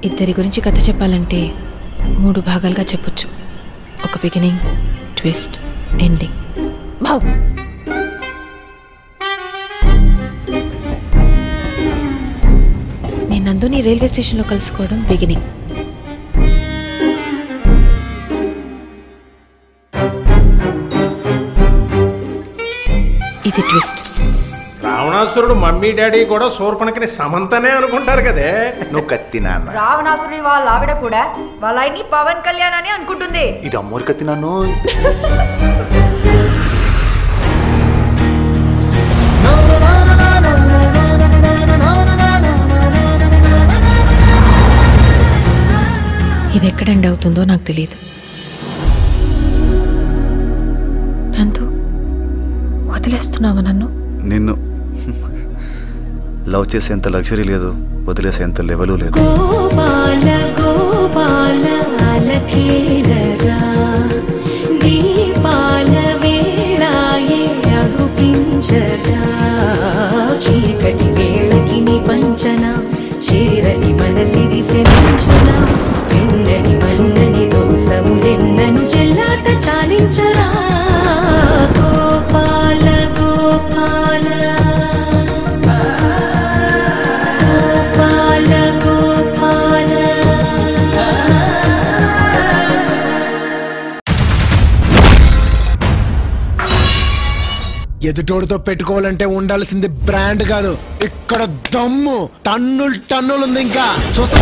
ఇద్దరి గురించి కథ చెప్పాలంటే 3 భాగాలుగా చెప్పొచ్చు. ఒక బిగినింగ్, ట్విస్ట్, ఎండింగ్. నేను నందుని రైల్వే స్టేషన్లో కలుసుకోవడం బిగినింగ్. ఇది ట్విస్ట్. రావణాసురుడు మమ్మీ డాడీ కూడా శూర్పణఖని సమంతనే అనుకుంటారు కదే. నువ్వు కత్తి నాన్న. రావణాసురుడి వాళ్ళ ఆవిడ కూడా వాళ్ళ ఆయన్ని పవన్ కళ్యాణ్ అని అనుకుంటుంది. ఇది అమ్మోరు కత్తి నాన్ను. ఇది ఎక్కడ ఎండ్ అవుతుందో నాకు తెలియదు. నందు, వదిలేస్తున్నావా నన్ను? నిన్ను లవ్ చేసేంత లగ్జరీ లేదు, వదిలేసేంత లెవెలు లేదు. గోపాల గోపాల అలకేలరా దీపాల వేళాయే అగుపించరా చీకటి వేళకి నీ పంచన చేరని మనసిది శమించన వెన్నని మన్నని దోసములెన్నను చెల్లాట చాలించరా గోపాల గోపాల ఎదుటోడితో పెట్టుకోవాలంటే ఉండాల్సింది బ్రాండ్ కాదు, ఇక్కడ దమ్ము టన్నులు టన్నులు ఉంది. ఇంకా చూస్తా.